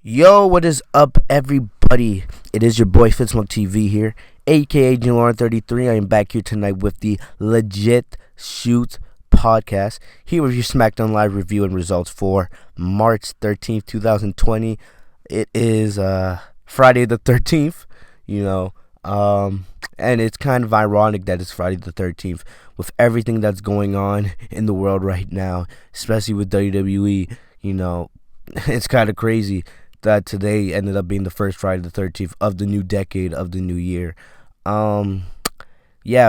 Yo, what is up, everybody? It is your boy Fitzmunk TV here, aka Lauren33. I am back here tonight with the Legit Shoot podcast. Here with your SmackDown Live review and results for March 13th, 2020. It is Friday the 13th, and it's kind of ironic that it's Friday the 13th with everything that's going on in the world right now, especially with WWE. It's kind of crazy that today ended up being the first Friday the 13th of the new decade, of the new year. As you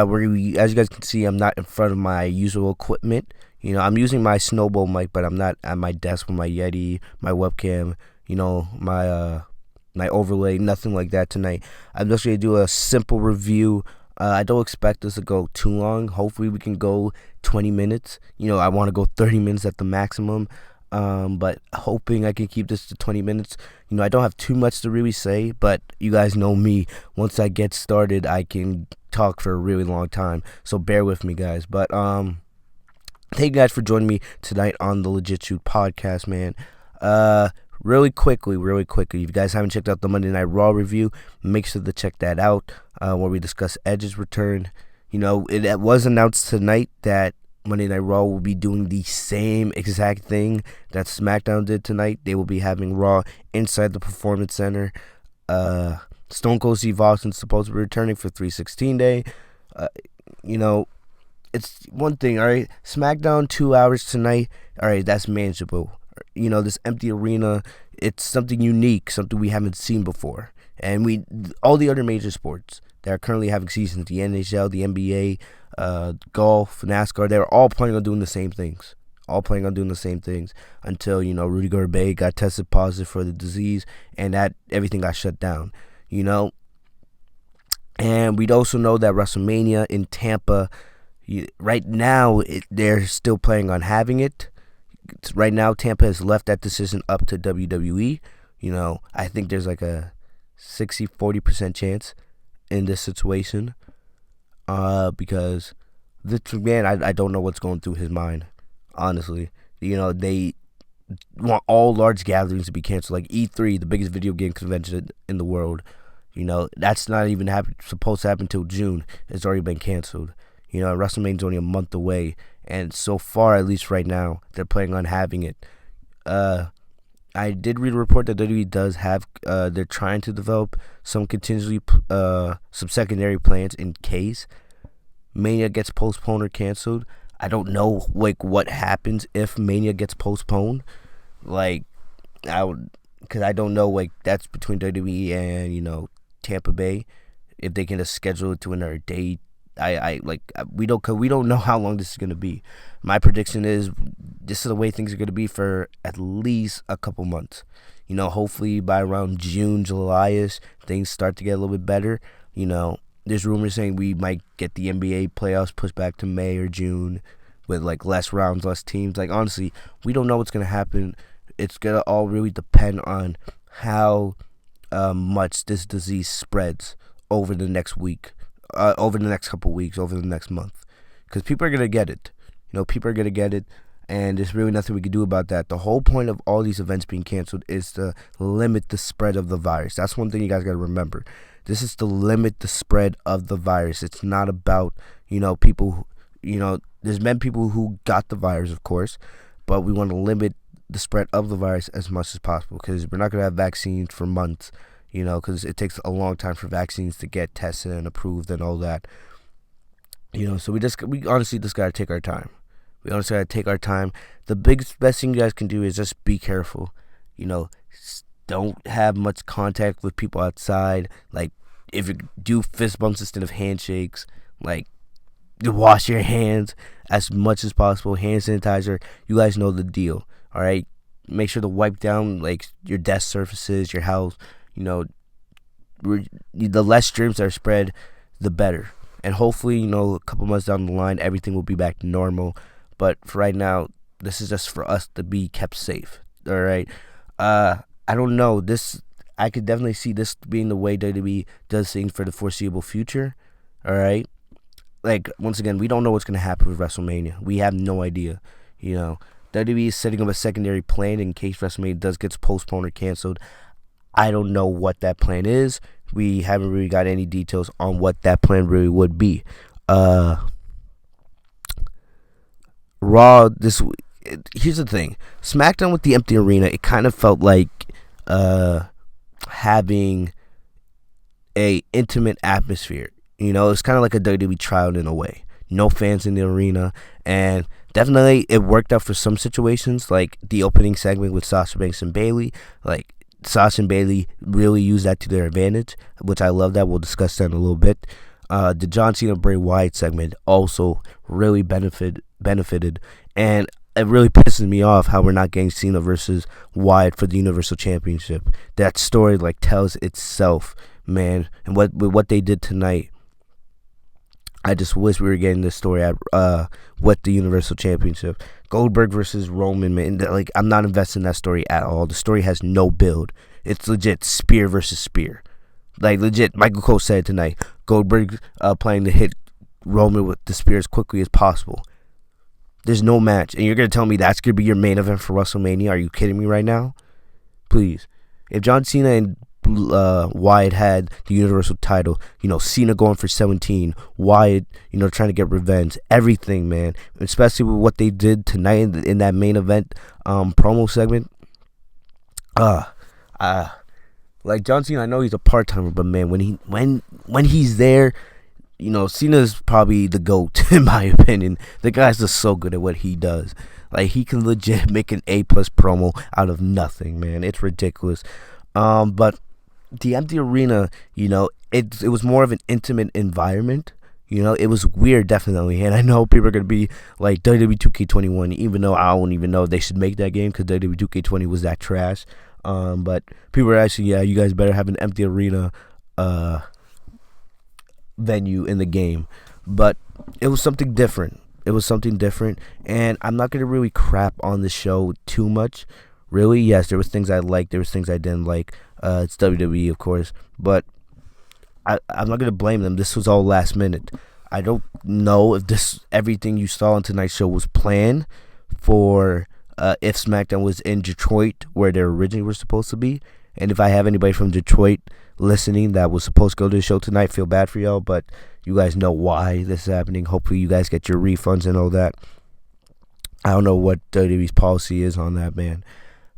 guys can see, I'm not in front of my usual equipment. I'm using my snowball mic, but I'm not at my desk with my Yeti, my webcam, my overlay, nothing like that tonight. I'm just going to do a simple review. I don't expect this to go too long. Hopefully we can go 20 minutes. I want to go 30 minutes at the maximum. But hoping I can keep this to 20 minutes. I don't have too much to really say, but you guys know me. Once I get started, I can talk for a really long time. So bear with me, guys. But thank you guys for joining me tonight on the Legit Shoot podcast, man. Really quickly, if you guys haven't checked out the Monday Night Raw review, make sure to check that out, where we discuss Edge's return. It was announced tonight that Monday Night Raw will be doing the same exact thing that SmackDown did tonight. They will be having Raw inside the Performance Center. Stone Cold Steve Austin's supposed to be returning for 316 Day. It's one thing, all right? SmackDown 2 hours tonight, all right, that's manageable. This empty arena, it's something unique, something we haven't seen before. And all the other major sports that are currently having seasons, the NHL, the NBA, golf, NASCAR, they were all planning on doing the same things. Until, Rudy Gobert got tested positive for the disease and that everything got shut down, And we'd also know that WrestleMania in Tampa, right now, they're still planning on having it. Right now, Tampa has left that decision up to WWE. I think there's like a 60-40% chance in this situation. Because this man, I don't know what's going through his mind, honestly. They want all large gatherings to be canceled, like E3, the biggest video game convention in the world. That's not even supposed to happen until June. It's already been canceled. WrestleMania's only a month away, and so far, at least right now, they're planning on having it. I did read a report that WWE does have, they're trying to develop some some secondary plans in case Mania gets postponed or canceled. I don't know, what happens if Mania gets postponed. Because I don't know, that's between WWE and, Tampa Bay, if they can just schedule it to another date. We don't know how long this is going to be. My prediction is this is the way things are going to be for at least a couple months. Hopefully by around June, July-ish, things start to get a little bit better. There's rumors saying we might get the NBA playoffs pushed back to May or June with less rounds, less teams. Honestly, we don't know what's going to happen. It's going to all really depend on how much this disease spreads over the next week. Over the next couple weeks, over the next month. Because people are going to get it. People are going to get it, and there's really nothing we can do about that. The whole point of all these events being canceled is to limit the spread of the virus. That's one thing you guys got to remember. This is to limit the spread of the virus. It's not about, people, there's been people who got the virus, of course, but we want to limit the spread of the virus as much as possible because we're not going to have vaccines for months. Because it takes a long time for vaccines to get tested and approved and all that. So we honestly just got to take our time. The best thing you guys can do is just be careful. Don't have much contact with people outside. If you do fist bumps instead of handshakes, wash your hands as much as possible. Hand sanitizer, you guys know the deal, all right? Make sure to wipe down, your desk surfaces, your house. The less germs that are spread, the better. And hopefully, a couple months down the line, everything will be back to normal. But for right now, this is just for us to be kept safe. All right. I don't know. I could definitely see this being the way WWE does things for the foreseeable future. All right. Once again, we don't know what's going to happen with WrestleMania. We have no idea, WWE is setting up a secondary plan in case WrestleMania does get postponed or canceled. I don't know what that plan is. We haven't really got any details on what that plan really would be. Raw this here's the thing. SmackDown with the empty arena, it kind of felt like having a intimate atmosphere. It's kind of like a WWE tryout in a way. No fans in the arena, and definitely it worked out for some situations, like the opening segment with Sasha Banks and Bayley. Like Sasha and Bayley really used that to their advantage, which I love that. We'll discuss that in a little bit. The John Cena Bray Wyatt segment also really benefited, and it really pisses me off how we're not getting Cena versus Wyatt for the Universal Championship. That story tells itself, man, and what they did tonight. I just wish we were getting this story at with the Universal Championship. Goldberg versus Roman, man. I'm not invested in that story at all. The story has no build. It's legit spear versus spear. Legit, Michael Cole said tonight, Goldberg planning to hit Roman with the spear as quickly as possible. There's no match. And you're going to tell me that's going to be your main event for WrestleMania? Are you kidding me right now? Please. If John Cena and Wyatt had the Universal title, Cena going for 17, Wyatt, trying to get revenge, everything, man, especially with what they did tonight in that main event promo segment. John Cena, I know he's a part-timer, but man, when he's there, Cena's probably the GOAT in my opinion. The guy's just so good at what he does. He can legit make an A+ promo out of nothing, man. It's ridiculous. But the empty arena, it was more of an intimate environment. It was weird, definitely. And I know people are going to be like WWE 2K21, even though I don't even know they should make that game because WWE 2K20 was that trash. But people are actually, you guys better have an empty arena venue in the game. But it was something different. And I'm not going to really crap on the show too much. Really, yes, there was things I liked, there was things I didn't like. It's WWE, of course, but I'm not going to blame them. This was all last minute. I don't know if everything you saw on tonight's show was planned for if SmackDown was in Detroit, where they originally were supposed to be. And if I have anybody from Detroit listening that was supposed to go to the show tonight, feel bad for y'all, but you guys know why this is happening. Hopefully you guys get your refunds and all that. I don't know what WWE's policy is on that, man.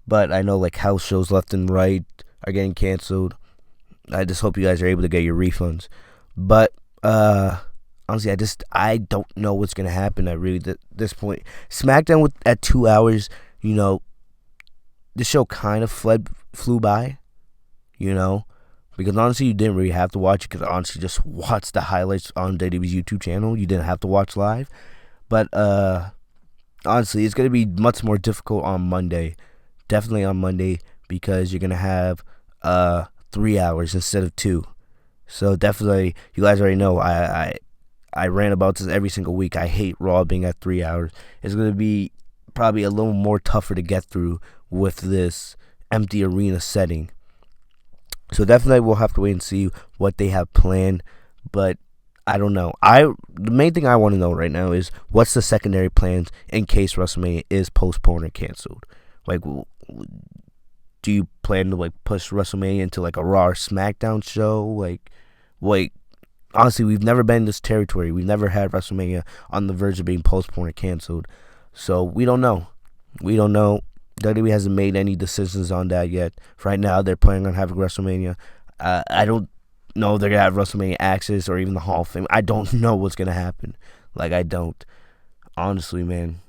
But I know house shows left and right are getting canceled. I just hope you guys are able to get your refunds. But honestly, I don't know what's gonna happen at this point. SmackDown at 2 hours, the show kind of flew by, because honestly you didn't really have to watch it. Because honestly, just watch the highlights on WWE's YouTube channel. You didn't have to watch live. But honestly, it's gonna be much more difficult on Monday. Definitely on Monday, because you're gonna have 3 hours instead of 2. So definitely, you guys already know I rant about this every single week. I hate Raw being at 3 hours. It's gonna be probably a little more tougher to get through with this empty arena setting. So definitely, we'll have to wait and see what they have planned. But I don't know. The main thing I want to know right now is what's the secondary plans in case WrestleMania is postponed or canceled. Do you plan to push WrestleMania into a Raw or SmackDown show? Honestly, we've never been in this territory. We've never had WrestleMania on the verge of being postponed or canceled. So we don't know. WWE hasn't made any decisions on that yet. Right now, they're planning on having WrestleMania. I don't know if they're gonna have WrestleMania Access or even the Hall of Fame. I don't know what's gonna happen. I don't. Honestly, man.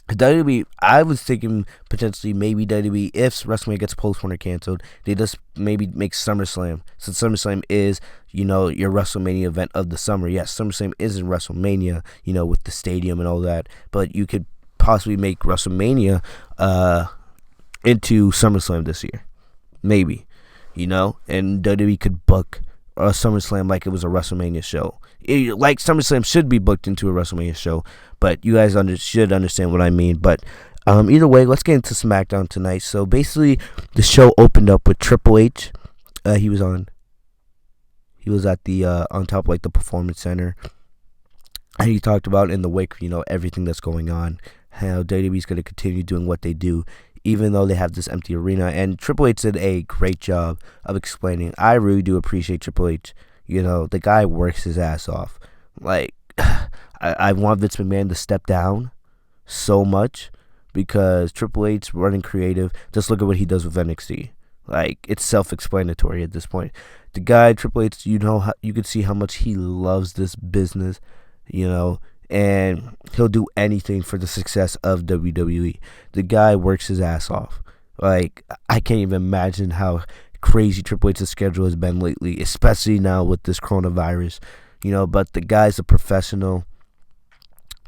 WWE, I was thinking potentially maybe WWE, if WrestleMania gets postponed or canceled, they just maybe make SummerSlam. Since SummerSlam is, your WrestleMania event of the summer. Yes, SummerSlam isn't WrestleMania, with the stadium and all that. But you could possibly make WrestleMania into SummerSlam this year. Maybe, and WWE could book a SummerSlam like it was a WrestleMania show. SummerSlam should be booked into a WrestleMania show, but you guys should understand what I mean. But either way, let's get into SmackDown tonight. So basically, the show opened up with Triple H. He was at the on top of the Performance Center, and he talked about in the wake of everything that's going on, how WWE's going to continue doing what they do, even though they have this empty arena. And Triple H did a great job of explaining. I really do appreciate Triple H. The guy works his ass off. Like, I want Vince McMahon to step down so much because Triple H running creative. Just look at what he does with NXT. Like, it's self-explanatory at this point. The guy, Triple H, you can see how much he loves this business, and he'll do anything for the success of WWE. The guy works his ass off. Like, I can't even imagine how crazy Triple H's schedule has been lately, especially now with this coronavirus, but the guy's a professional.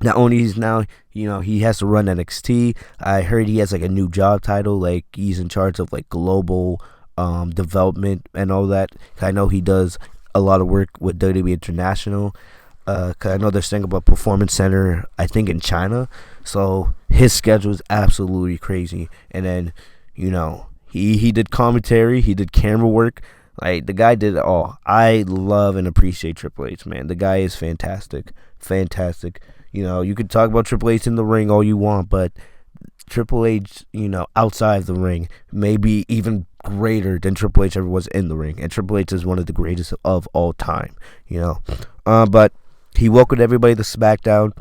Not only he's now, he has to run NXT. I heard he has like a new job title, like he's in charge of like global development and all that. I know he does a lot of work with WWE International. Cause I know they're saying about Performance Center, I think in China. So his schedule is absolutely crazy. And then, he did commentary, he did camera work. Like, the guy did it all. I love and appreciate Triple H, man. The guy is fantastic. Fantastic. You could talk about Triple H in the ring all you want, but Triple H, outside of the ring, may be even greater than Triple H ever was in the ring. And Triple H is one of the greatest of all time, But he welcomed everybody to SmackDown.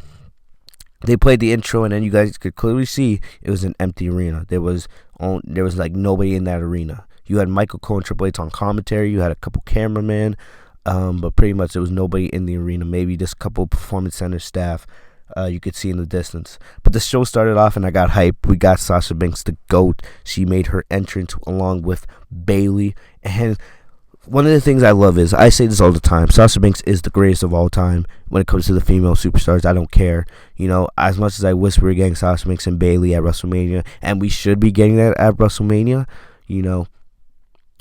They played the intro, and then you guys could clearly see it was an empty arena. There was like nobody in that arena. You had Michael Cole and Triple H on commentary. You had a couple cameramen. But pretty much there was nobody in the arena, maybe just a couple Performance Center staff you could see in the distance. But the show started off and I got hyped. We got Sasha Banks, the GOAT. She made her entrance along with Bayley. And one of the things I love is, I say this all the time, Sasha Banks is the greatest of all time when it comes to the female superstars. I don't care. As much as I wish we were getting Sasha Banks and Bayley at WrestleMania, and we should be getting that at WrestleMania,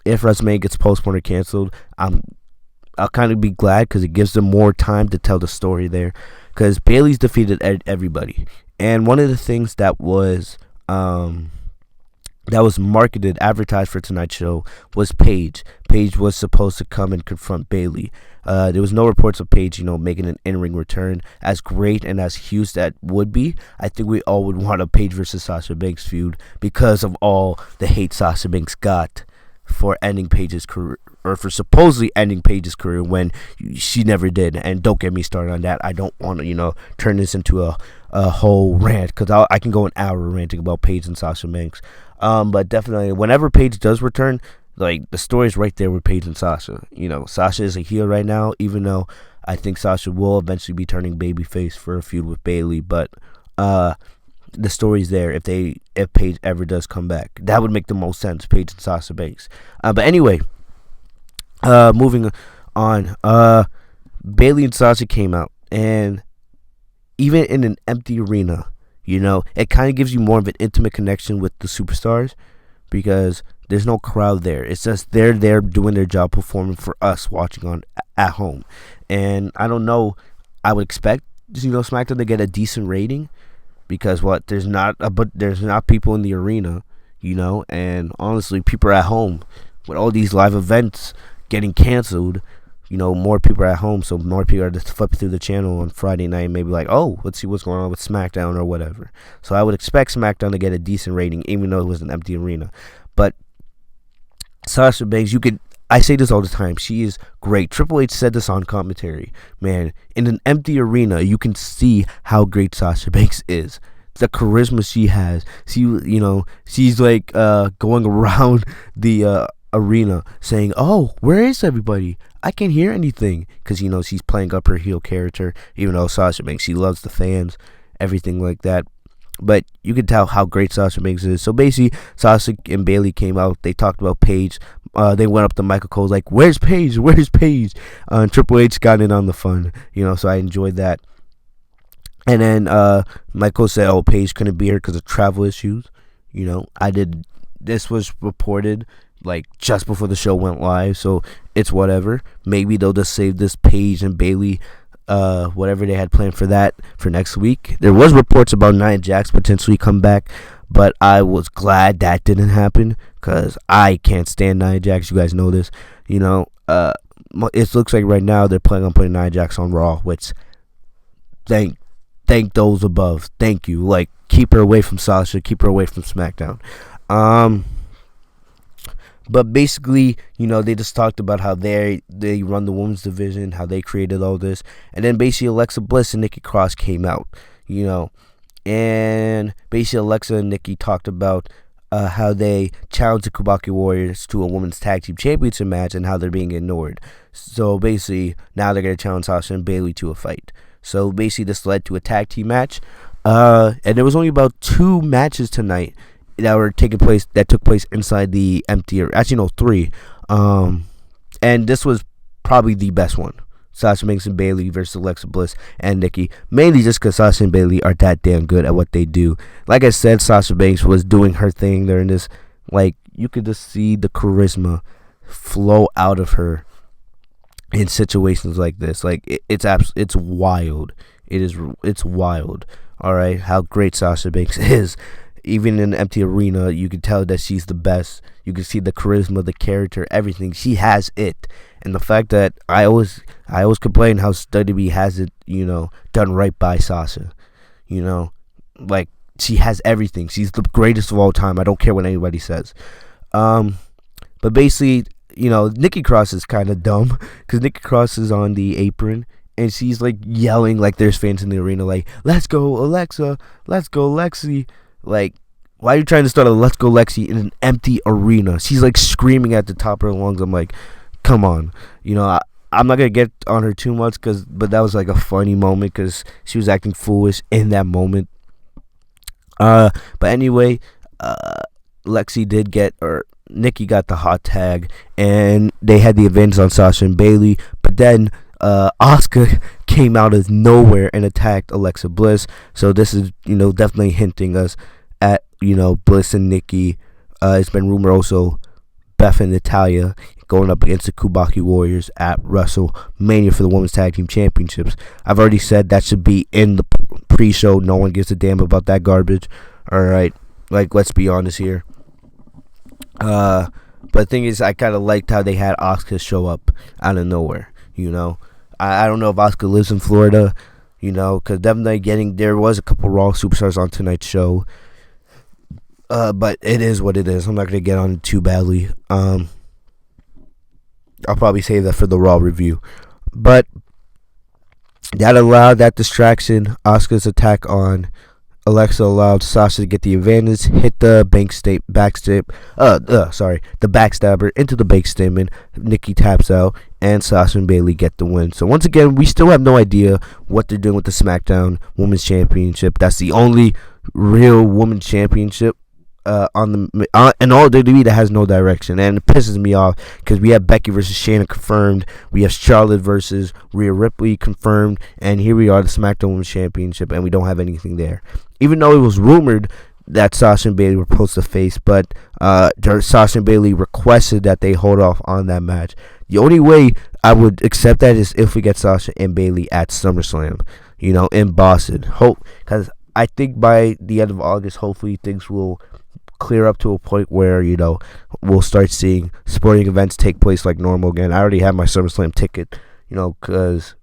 if WrestleMania gets postponed or canceled, I'll kind of be glad because it gives them more time to tell the story there. Because Bayley's defeated everybody, and one of the things that was marketed, advertised for tonight's show was Paige. Paige was supposed to come and confront Bayley. There was no reports of Paige, making an in-ring return. As great and as huge that would be, I think we all would want a Paige versus Sasha Banks feud because of all the hate Sasha Banks got for ending Paige's career, or for supposedly ending Paige's career when she never did. And don't get me started on that. I don't want to, turn this into a whole rant, because I can go an hour ranting about Paige and Sasha Banks. But definitely, whenever Paige does return, like, the story's right there with Paige and Sasha. Sasha is a heel right now, even though I think Sasha will eventually be turning babyface for a feud with Bayley. But the story's there if Paige ever does come back. That would make the most sense, Paige and Sasha Banks. But anyway, moving on. Bayley and Sasha came out, and even in an empty arena, it kind of gives you more of an intimate connection with the superstars because there's no crowd there. It's just they're there doing their job, performing for us watching at home. And I don't know, I would expect SmackDown to get a decent rating, because there's not people in the arena, and honestly, people are at home with all these live events getting canceled. More people are at home, so more people are just flipping through the channel on Friday night, maybe like, oh, let's see what's going on with SmackDown or whatever. So I would expect SmackDown to get a decent rating, even though it was an empty arena. But Sasha Banks, I say this all the time, she is great. Triple H said this on commentary. Man, in an empty arena, you can see how great Sasha Banks is. The charisma she has. She's like going around the arena saying, oh, where is everybody? I can't hear anything. Because, she's playing up her heel character. Even though Sasha Banks, she loves the fans, everything like that. But you can tell how great Sasha Banks is. So basically, Sasha and Bayley came out. They talked about Paige. They went up to Michael Cole like, where's Paige? Where's Paige? And Triple H got in on the fun, so I enjoyed that. And then Michael said, oh, Paige couldn't be here because of travel issues. This was reported like just before the show went live, so it's whatever. Maybe they'll just save this Paige and Bayley, whatever they had planned for that, for next week. There was reports about Nia Jax potentially come back, but I was glad that didn't happen because I can't stand Nia Jax. You guys know this. It looks like right now they're planning on putting Nia Jax on Raw, which thank thank those above. Thank you. Like, keep her away from Sasha. Keep her away from SmackDown. But basically, they just talked about how they run the women's division, how they created all this, and then basically Alexa Bliss and Nikki Cross came out, and basically Alexa and Nikki talked about how they challenged the Kubaki Warriors to a women's tag team championship match and how they're being ignored. So basically, now they're gonna challenge Sasha and Bayley to a fight. So basically, this led to a tag team match, and there was only about 2 matches tonight that took place inside the empty, actually no, 3, and this was probably the best one. Sasha Banks and Bayley versus Alexa Bliss and Nikki, mainly just because Sasha and Bayley are that damn good at what they do. Like I said, Sasha Banks was doing her thing during this. Like, you could just see the charisma flow out of her in situations like this. Like, it's wild. It's wild. All right, how great Sasha Banks is. Even in an empty arena, you can tell that she's the best. You can see the charisma, the character, everything. She has it. And the fact that I always complain how WWE has it, done right by Sasha. Like, she has everything. She's the greatest of all time. I don't care what anybody says. But basically, Nikki Cross is kind of dumb because Nikki Cross is on the apron and she's like yelling like there's fans in the arena, like, "Let's go, Alexa! Let's go, Lexi!" Like, why are you trying to start a "Let's go, Lexi" in an empty arena? She's like screaming at the top of her lungs. I'm like, come on. I'm not gonna get on her too much, but that was like a funny moment because she was acting foolish in that moment. But anyway, Nikki got the hot tag, and they had the advantage on Sasha and Bayley. But then Asuka came out of nowhere and attacked Alexa Bliss. So this is, definitely hinting us at, Bliss and Nikki. It's been rumored also Beth and Natalya going up against the Kubaki Warriors at WrestleMania for the Women's Tag Team Championships. I've already said that should be in the pre-show. No one gives a damn about that garbage. All right, like, let's be honest here. But the thing is, I kind of liked how they had Asuka show up out of nowhere. I don't know if Asuka lives in Florida, because definitely there was a couple Raw superstars on tonight's show. But it is what it is. I'm not going to get on it too badly. I'll probably save that for the Raw review. But that allowed that distraction. Asuka's attack on Alexa allowed Sasha to get the advantage, hit the the backstabber into the bank statement. Nikki taps out, and Sasha and Bayley get the win. So once again, we still have no idea what they're doing with the SmackDown Women's Championship. That's the only real Women's Championship in all WWE that has no direction, and it pisses me off because we have Becky versus Shayna confirmed, we have Charlotte versus Rhea Ripley confirmed, and here we are, the SmackDown Women's Championship, and we don't have anything there. Even though it was rumored that Sasha and Bayley were supposed to face, but Sasha and Bayley requested that they hold off on that match. The only way I would accept that is if we get Sasha and Bayley at SummerSlam, in Boston. Because I think by the end of August, hopefully things will clear up to a point where, we'll start seeing sporting events take place like normal again. I already have my SummerSlam ticket, because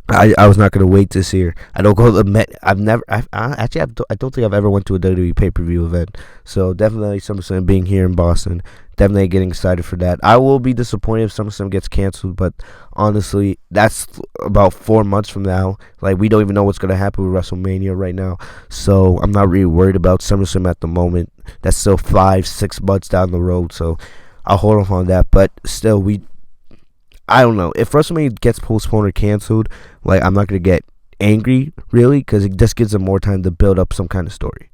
I was not going to wait this year. I don't go to the Met. I don't think I've ever went to a WWE pay-per-view event. So definitely SummerSlam being here in Boston. Definitely getting excited for that. I will be disappointed if SummerSlam gets canceled, but honestly, that's about 4 months from now. Like, we don't even know what's going to happen with WrestleMania right now. So I'm not really worried about SummerSlam at the moment. That's still 5-6 months down the road. So I'll hold off on that. But still, I don't know. If WrestleMania gets postponed or canceled, I'm not going to get angry, really, because it just gives them more time to build up some kind of story.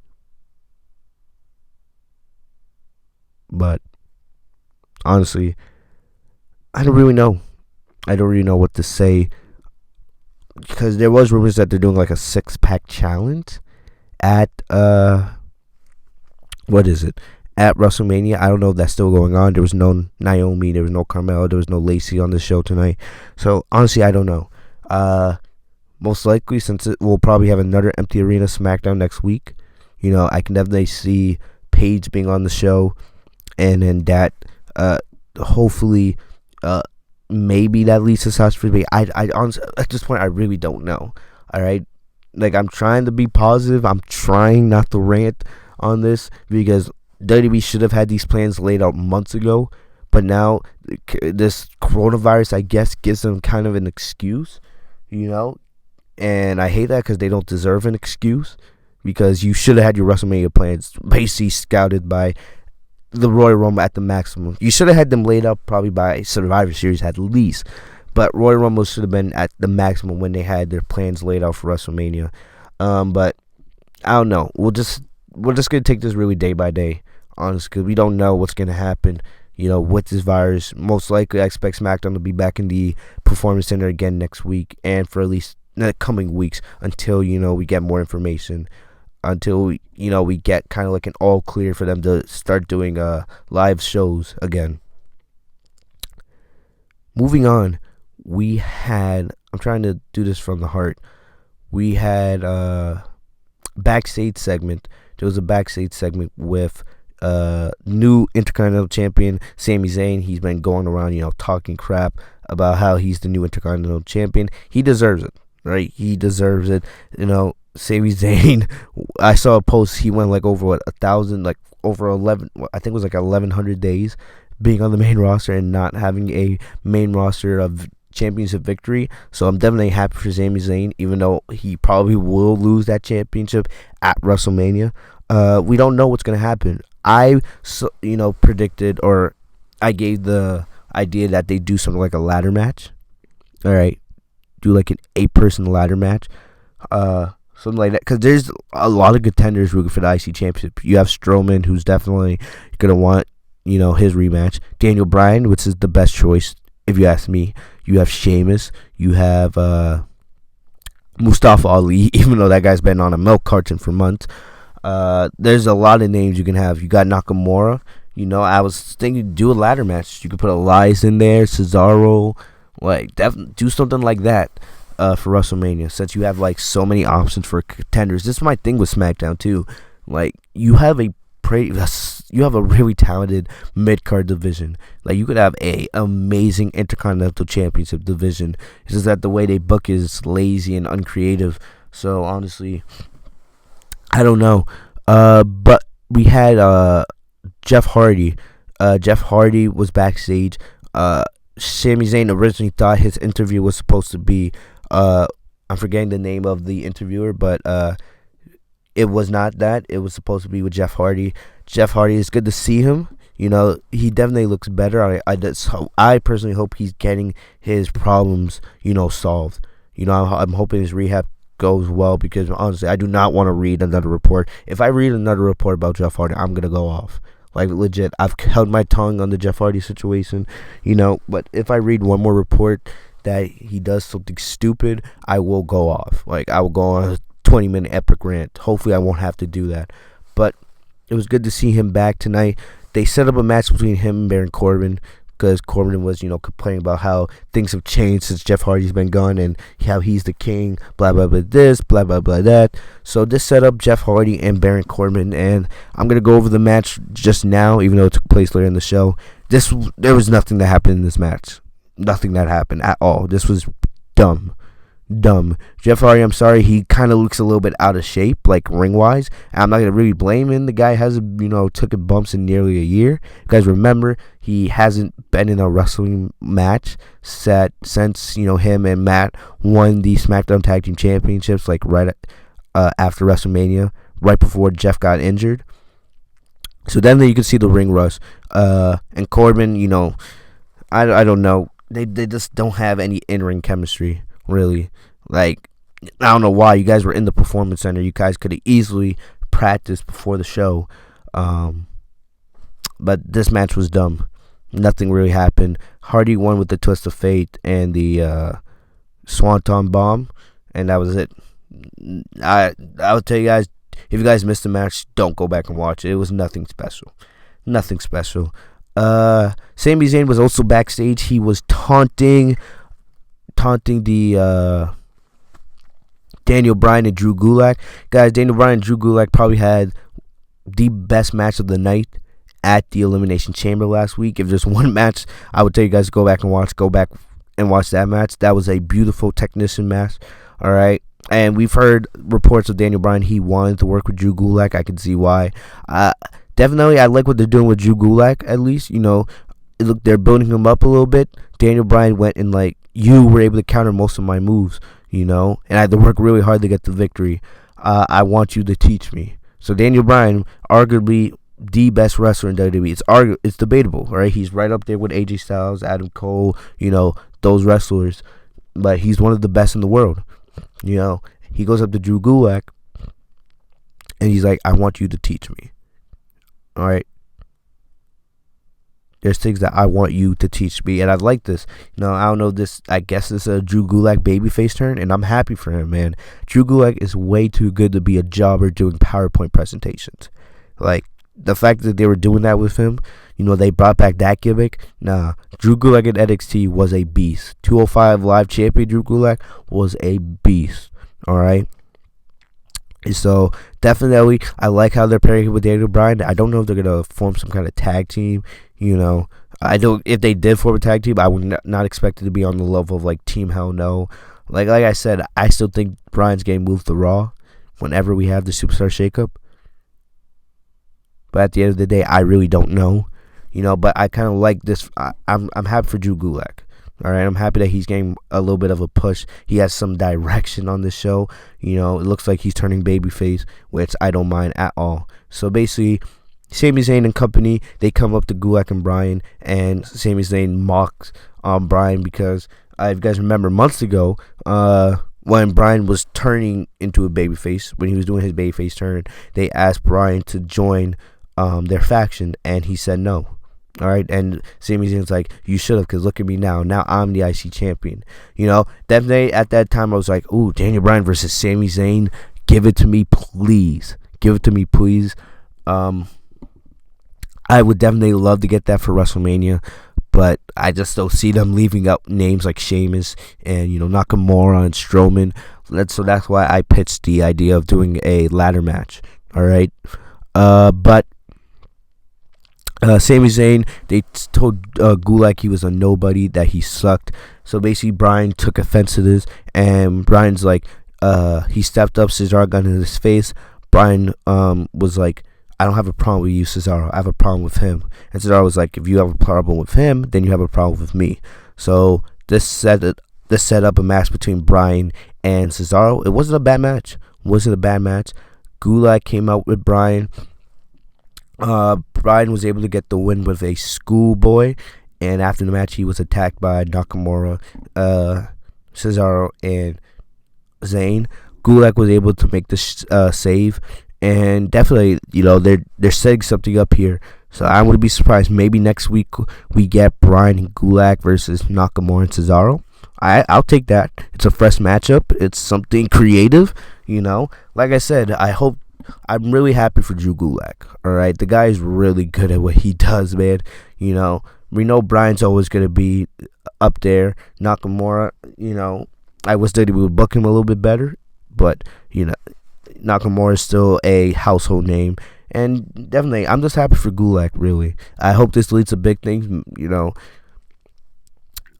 But honestly, I don't really know. I don't really know what to say, because there was rumors that they're doing like a 6-pack challenge at at WrestleMania. I don't know if that's still going on. There was no Naomi, there was no Carmella, there was no Lacey on the show tonight. So honestly, I don't know. Most likely, since we'll probably have another empty arena SmackDown next week, I can definitely see Paige being on the show, and then that hopefully maybe that leads to Sasha. I honestly, at this point, I really don't know. All right, like, I'm trying to be positive. I'm trying not to rant on this because WWE should have had these plans laid out months ago. But now this coronavirus, I guess, gives them kind of an excuse, And I hate that because they don't deserve an excuse, because you should have had your WrestleMania plans basically scouted by the Royal Rumble at the maximum. You should have had them laid out probably by Survivor Series at least. But Royal Rumble should have been at the maximum when they had their plans laid out for WrestleMania. But I don't know. We're just gonna take this really day by day, honestly, because we don't know what's gonna happen. With this virus. Most likely, I expect SmackDown to be back in the Performance Center again next week, and for at least the coming weeks until we get more information. Until we get kind of like an all clear for them to start doing live shows again. Moving on, I'm trying to do this from the heart. We had a backstage segment. There was a backstage segment with new Intercontinental Champion Sami Zayn. He's been going around, talking crap about how he's the new Intercontinental Champion. He deserves it, right? He deserves it. Sami Zayn, I saw a post. He went like over 1,000, like over 11. I think it was like 1,100 days being on the main roster and not having a main roster of championship victory. So I'm definitely happy for Sami Zayn, even though he probably will lose that championship at WrestleMania. We don't know what's gonna happen. I predicted, or I gave the idea that they do something like a ladder match. All right, do like an 8-person ladder match, something like that. Because there's a lot of contenders rooting for the IC Championship. You have Strowman, who's definitely gonna want his rematch. Daniel Bryan, which is the best choice if you ask me. You have Sheamus. You have Mustafa Ali, even though that guy's been on a milk carton for months. There's a lot of names you can have. You got Nakamura. I was thinking do a ladder match. You could put Elias in there, Cesaro, like do something like that for WrestleMania. Since you have like so many options for contenders. This is my thing with SmackDown too. Like you have a really talented mid-card division. Like you could have a amazing Intercontinental Championship division. It's just that the way they book is lazy and uncreative. So honestly, I don't know. But we had Jeff Hardy. Jeff Hardy was backstage. Sami Zayn originally thought his interview was supposed to be, I'm forgetting the name of the interviewer, but it was not that. It was supposed to be with Jeff Hardy. Jeff Hardy, is good to see him. He definitely looks better. I personally hope he's getting his problems, solved. I'm hoping his rehab goes well, because honestly, I do not want to read another report. If I read another report about Jeff Hardy, I'm gonna go off. Like legit, I've held my tongue on the Jeff Hardy situation, but if I read one more report that he does something stupid, I will go off. Like I will go on a 20-minute epic rant. Hopefully I won't have to do that. But it was good to see him back tonight. They set up a match between him and Baron Corbin, because Corbin was, complaining about how things have changed since Jeff Hardy's been gone and how he's the king, blah, blah, blah, this, blah, blah, blah, that. So this set up Jeff Hardy and Baron Corbin, and I'm going to go over the match just now, even though it took place later in the show. There was nothing that happened in this match. Nothing that happened at all. This was dumb. Jeff Hardy, I'm sorry, he kind of looks a little bit out of shape, like ring-wise. I'm not going to really blame him. The guy hasn't, took bumps in nearly a year. You guys remember, he hasn't been in a wrestling match since, him and Matt won the SmackDown Tag Team Championships, like right after WrestleMania, right before Jeff got injured. So then you can see the ring rust. And Corbin, I don't know. They just don't have any in-ring chemistry. Really, like, I don't know why. You guys were in the Performance Center. You guys could have easily practiced before the show. But this match was dumb. Nothing really happened. Hardy won with the Twist of Fate and the Swanton Bomb, and that was it. I would tell you guys, if you guys missed the match, don't go back and watch it. It was nothing special. Nothing special. Sami Zayn was also backstage. He was taunting the Daniel Bryan and Drew Gulak. Guys, Daniel Bryan and Drew Gulak probably had the best match of the night at the Elimination Chamber last week. If there's one match I would tell you guys to go back and watch that match. That was a beautiful technician match. All right. And we've heard reports of Daniel Bryan. He wanted to work with Drew Gulak. I can see why. Definitely, I like what they're doing with Drew Gulak. At least, look, they're building him up a little bit. Daniel Bryan went and you were able to counter most of my moves, and I had to work really hard to get the victory. I want you to teach me. So Daniel Bryan, arguably the best wrestler in WWE. It's debatable, right? He's right up there with AJ Styles, Adam Cole, those wrestlers. But he's one of the best in the world. He goes up to Drew Gulak, and he's like, I want you to teach me. All right? There's things that I want you to teach me, and I like this. I don't know this. I guess this is a Drew Gulak babyface turn, and I'm happy for him, man. Drew Gulak is way too good to be a jobber doing PowerPoint presentations. The fact that they were doing that with him, they brought back that gimmick. Nah, Drew Gulak at NXT was a beast. 205 Live champion Drew Gulak was a beast. All right. So definitely, I like how they're pairing him with Daniel Bryan. I don't know if they're gonna form some kind of tag team. I don't. If they did form a tag team, I would not expect it to be on the level of Team Hell No. Like I said, I still think Bryan's getting moved to Raw whenever we have the Superstar Shakeup. But at the end of the day, I really don't know. But I kind of like this. I'm happy for Drew Gulak. All right, I'm happy that he's getting a little bit of a push. He has some direction on this show. It looks like he's turning babyface, which I don't mind at all. So basically, Sami Zayn and company, they come up to Gulak and Bryan, and Sami Zayn mocks Bryan because if you guys remember months ago, when Bryan was turning into a babyface, when he was doing his babyface turn, they asked Bryan to join their faction, and he said no. All right, and Sami Zayn's like, you should have, because look at me now. Now I'm the IC champion. Definitely at that time I was like, ooh, Daniel Bryan versus Sami Zayn. Give it to me, please. Give it to me, please. I would definitely love to get that for WrestleMania, but I just don't see them leaving out names like Sheamus and, Nakamura and Strowman. So that's why I pitched the idea of doing a ladder match. All right, but Sami Zayn, they told Gulak he was a nobody, that he sucked. So basically, Bryan took offense to this, and Bryan's like, he stepped up, Cesaro got in his face. Bryan was like, I don't have a problem with you, Cesaro. I have a problem with him. And Cesaro was like, if you have a problem with him, then you have a problem with me. So this set up a match between Bryan and Cesaro. It wasn't a bad match. Gulak came out with Bryan. Bryan was able to get the win with a schoolboy, and after the match, he was attacked by Nakamura, Cesaro, and Zayn. Gulak was able to make the save, and definitely, they're setting something up here. So I wouldn't be surprised. Maybe next week we get Bryan and Gulak versus Nakamura and Cesaro. I'll take that. It's a fresh matchup. It's something creative. Like I said, I'm really happy for Drew Gulak. All right, the guy is really good at what he does, man. We know Bryan's always gonna be up there. Nakamura, I wish that we would book him a little bit better, but Nakamura is still a household name, and definitely, I'm just happy for Gulak. Really, I hope this leads to big things.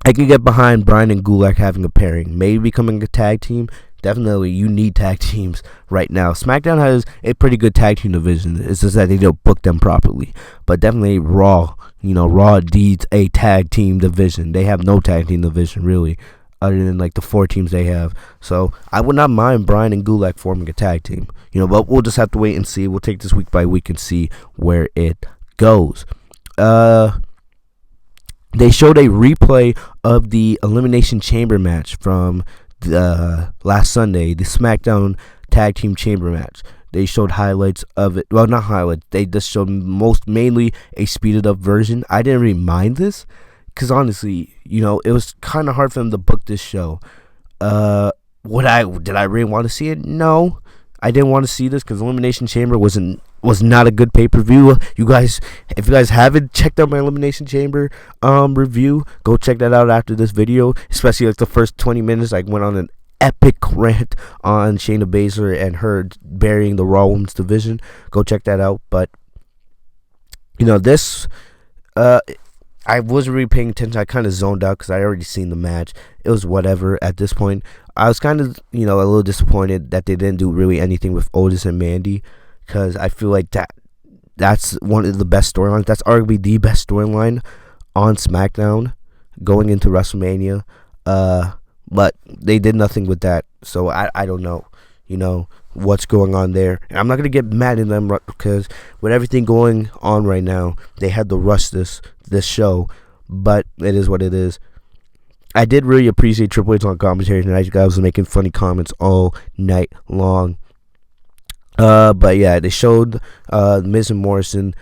I can get behind Bryan and Gulak having a pairing, maybe becoming a tag team. Definitely, you need tag teams right now. SmackDown has a pretty good tag team division. It's just that they don't book them properly. But definitely Raw, Raw needs a tag team division. They have no tag team division, really, other than the 4 teams they have. So I would not mind Bryan and Gulak forming a tag team. But we'll just have to wait and see. We'll take this week by week and see where it goes. They showed a replay of the Elimination Chamber match from last Sunday, the SmackDown Tag Team Chamber match. They showed highlights of it. Well, not highlights. They just showed mainly a speeded up version. I didn't really mind this because honestly, it was kind of hard for them to book this show. Did I really want to see it? No, I didn't want to see this because Elimination Chamber was not a good pay-per-view. If you guys haven't checked out my Elimination Chamber review, go check that out after this video. Especially the first 20 minutes, I went on an epic rant on Shayna Baszler and her burying the Raw Women's division. Go check that out. But this, I wasn't really paying attention. I kind of zoned out because I already seen the match. It was whatever at this point. I was kind of, a little disappointed that they didn't do really anything with Otis and Mandy, because I feel like that's one of the best storylines. That's arguably the best storyline on SmackDown going into WrestleMania. But they did nothing with that, so I don't know, what's going on there. And I'm not gonna get mad at them because with everything going on right now, they had to rush this show. But it is what it is. I did really appreciate Triple H on commentary tonight. You guys was making funny comments all night long. But yeah, they showed Miz and Morrison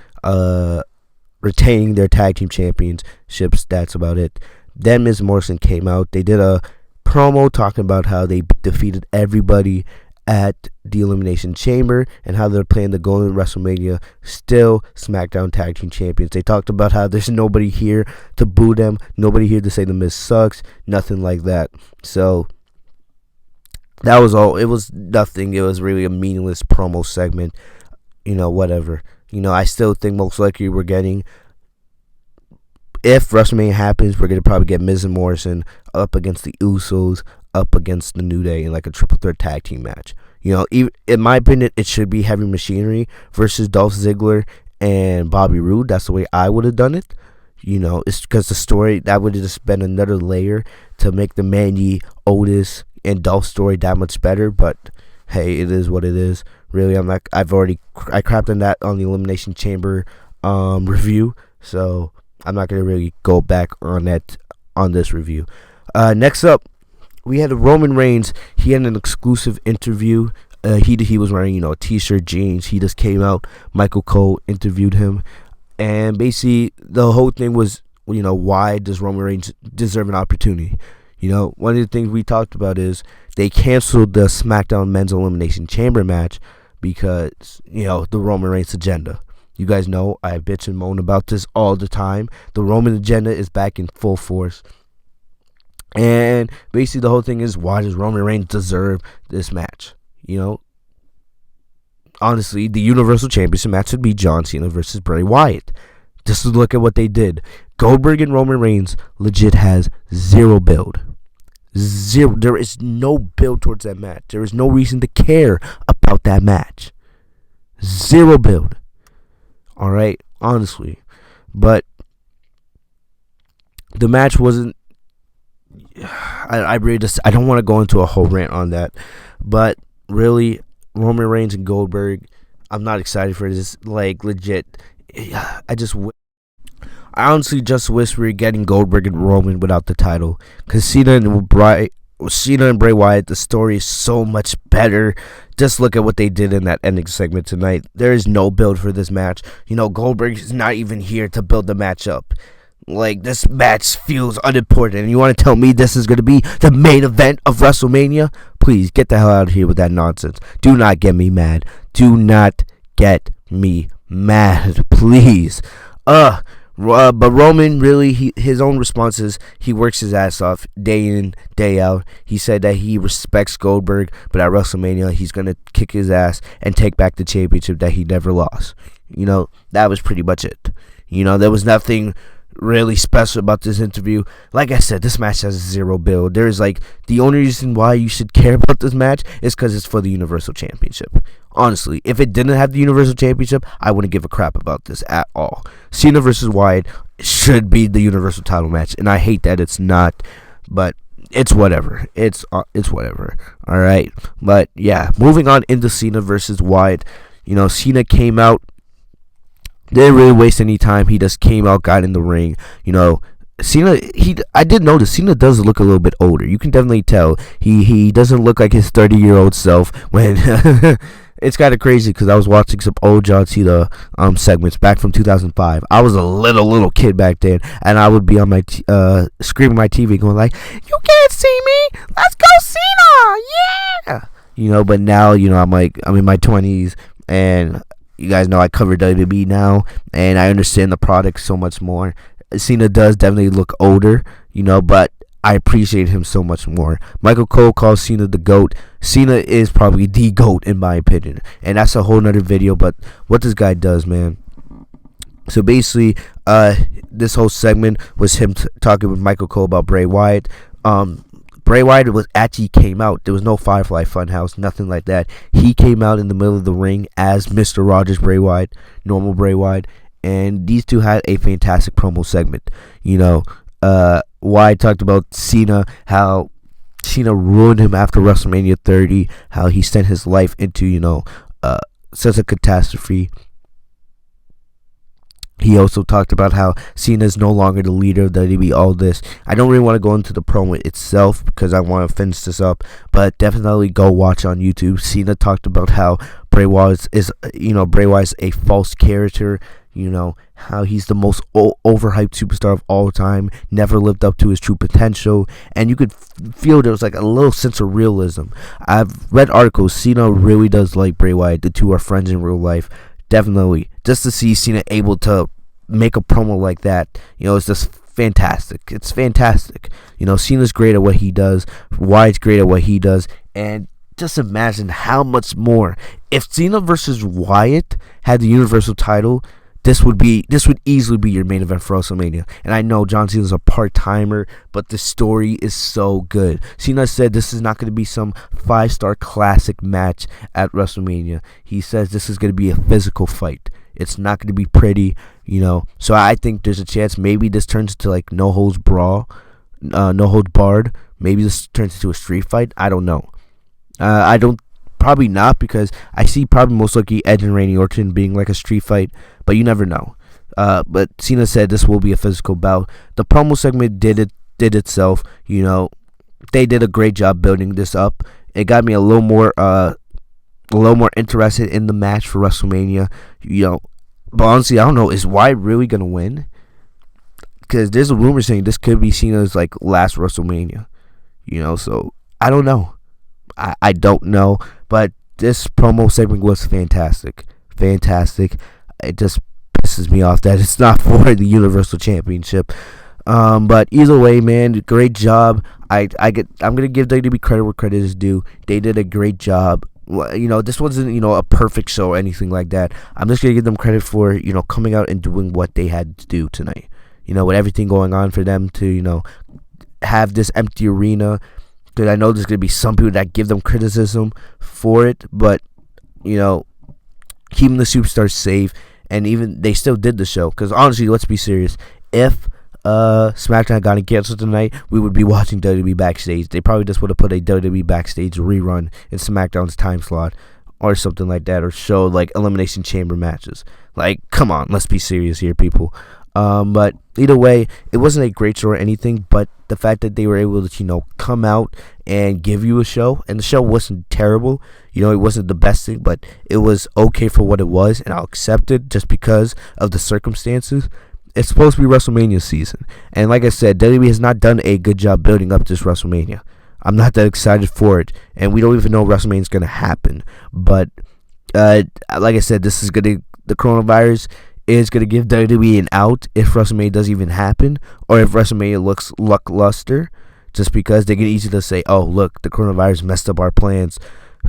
retaining their tag team championships. That's about it. Then Miz and Morrison came out. They did a promo talking about how they defeated everybody at the Elimination Chamber and how they're playing the Golden WrestleMania, still SmackDown Tag Team Champions. They talked about how there's nobody here to boo them, nobody here to say the Miz sucks, nothing like that. So that was all. It was nothing. It was really a meaningless promo segment. Whatever. I still think most likely we're getting, if WrestleMania happens, we're going to probably get Miz and Morrison up against the Usos, up against the New Day in like a triple threat tag team match. In my opinion, it should be Heavy Machinery versus Dolph Ziggler and Bobby Roode. That's the way I would have done it. It's because the story, that would have just been another layer to make the Mandy, Otis, and Dolph story that much better. But hey, it is what it is. Really, I crapped on that on the Elimination Chamber review, so I'm not gonna really go back on that on this review. Next up, we had Roman Reigns. He had an exclusive interview. He was wearing a t-shirt, jeans. He just came out. Michael Cole interviewed him, and basically the whole thing was, why does Roman Reigns deserve an opportunity? One of the things we talked about is they canceled the SmackDown Men's Elimination Chamber match because the Roman Reigns agenda. You guys know I bitch and moan about this all the time. The Roman agenda is back in full force. And basically the whole thing is, why does Roman Reigns deserve this match? Honestly, the Universal Championship match would be John Cena versus Bray Wyatt. Just look at what they did. Goldberg and Roman Reigns legit has zero build. Zero. There is no build towards that match. There is no reason to care about that match. Zero build. Alright, honestly. But the match wasn't, I don't want to go into a whole rant on that, but really, Roman Reigns and Goldberg, I'm not excited for this. Like, legit, I honestly just wish we were getting Goldberg and Roman without the title, because Cena and Bray Wyatt, the story is so much better. Just look at what they did in that ending segment tonight. There is no build for this match. Goldberg is not even here to build the match up. Like, this match feels unimportant, and you want to tell me this is going to be the main event of WrestleMania? Please, get the hell out of here with that nonsense. Do not get me mad. Do not get me mad, please. But Roman, really, his own responses, he works his ass off day in, day out. He said that he respects Goldberg, but at WrestleMania, he's going to kick his ass and take back the championship that he never lost. That was pretty much it. There was nothing really special about this interview. Like I said, this match has zero build. There's the only reason why you should care about this match is because it's for the Universal Championship. Honestly, if it didn't have the Universal Championship, I wouldn't give a crap about this at all. Cena versus Wyatt should be the Universal title match, and I hate that it's not, but it's whatever. It's whatever. All right, but yeah, moving on into Cena versus Wyatt. Cena came out. Didn't really waste any time. He just came out, got in the ring. Cena, I did notice Cena does look a little bit older. You can definitely tell. He doesn't look like his 30-year-old self when it's kind of crazy because I was watching some old John Cena segments back from 2005. I was a little kid back then, and I would be on my screaming my TV going like, "You can't see me! Let's go Cena! Yeah!" But now, I'm in my 20s, and you guys know I cover WWE now, and I understand the product so much more. Cena does definitely look older, but I appreciate him so much more. Michael Cole calls Cena the GOAT. Cena is probably the GOAT in my opinion, and that's a whole nother video, but what this guy does, man. So basically, this whole segment was him talking with Michael Cole about Bray Wyatt. Bray Wyatt actually came out. There was no Firefly Funhouse, nothing like that. He came out in the middle of the ring as Mr. Rogers Bray Wyatt, normal Bray Wyatt, and these two had a fantastic promo segment. Wyatt talked about Cena, how Cena ruined him after WrestleMania 30, how he sent his life into, such a catastrophe. He also talked about how Cena is no longer the leader of WWE, all this. I don't really want to go into the promo itself because I want to finish this up, but definitely go watch on YouTube. Cena talked about how Bray Wyatt is a false character, how he's the most overhyped superstar of all time, never lived up to his true potential, and you could feel there was like a little sense of realism. I've read articles. Cena really does like Bray Wyatt. The two are friends in real life. Definitely, just to see Cena able to make a promo like that, it's just fantastic. It's fantastic. Cena's great at what he does. Wyatt's great at what he does, and just imagine how much more if Cena versus Wyatt had the Universal title. This would easily be your main event for WrestleMania. And I know John Cena's a part-timer, but the story is so good. Cena said this is not going to be some 5-star classic match at WrestleMania. He says this is going to be a physical fight. It's not going to be pretty, So I think there's a chance maybe this turns into like no holds barred. Maybe this turns into a street fight. I don't know. Probably not, because I see probably most likely Edge and Randy Orton being like a street fight, but you never know. But Cena said this will be a physical bout. The promo segment did itself. They did a great job building this up. It got me a little more interested in the match for WrestleMania. But honestly, I don't know. Is Wyatt really gonna win? Because there's a rumor saying this could be Cena's like last WrestleMania. So I don't know. I don't know, but this promo segment was fantastic. It just pisses me off that it's not for the Universal Championship. But either way, man, great job. I'm gonna give WWE credit where credit is due. They did a great job. This wasn't a perfect show or anything like that. I'm just gonna give them credit for coming out and doing what they had to do tonight. With everything going on for them to have this empty arena. Because I know there's going to be some people that give them criticism for it, but, keeping the superstars safe, and even they still did the show. Because honestly, let's be serious. If SmackDown had gotten canceled tonight, we would be watching WWE Backstage. They probably just would have put a WWE Backstage rerun in SmackDown's time slot or something like that, or show like Elimination Chamber matches. Like, come on, let's be serious here, people. But either way, it wasn't a great show or anything, but the fact that they were able to, come out and give you a show, and the show wasn't terrible, it wasn't the best thing, but it was okay for what it was, and I'll accept it just because of the circumstances. It's supposed to be WrestleMania season, and like I said, WWE has not done a good job building up this WrestleMania. I'm not that excited for it, and we don't even know WrestleMania is going to happen, but like I said, the coronavirus is going to give WWE an out if WrestleMania doesn't even happen, or if WrestleMania looks lackluster, just because they can easily say, oh, look, the coronavirus messed up our plans.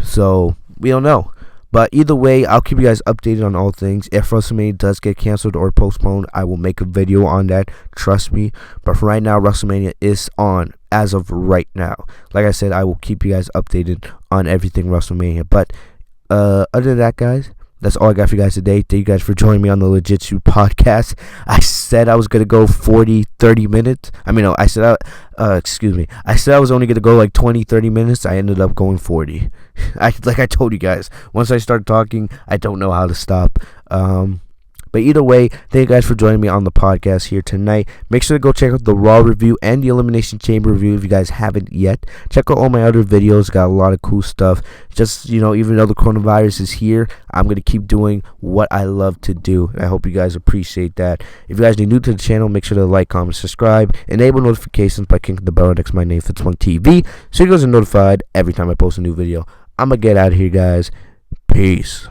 So, we don't know. But either way, I'll keep you guys updated on all things. If WrestleMania does get canceled or postponed, I will make a video on that. Trust me. But for right now, WrestleMania is on as of right now. Like I said, I will keep you guys updated on everything WrestleMania. But other than that, guys, that's all I got for you guys today. Thank you guys for joining me on the Legit Shoot podcast. I said I was going to go 30 minutes. I said I was only going to go like 20-30 minutes. I ended up going 40. Like I told you guys, once I start talking, I don't know how to stop. But either way, thank you guys for joining me on the podcast here tonight. Make sure to go check out the Raw review and the Elimination Chamber review if you guys haven't yet. Check out all my other videos. Got a lot of cool stuff. Just, even though the coronavirus is here, I'm going to keep doing what I love to do. I hope you guys appreciate that. If you guys are new to the channel, make sure to like, comment, subscribe. Enable notifications by clicking the bell next to my name, Fitz1 TV, so you guys are notified every time I post a new video. I'm going to get out of here, guys. Peace.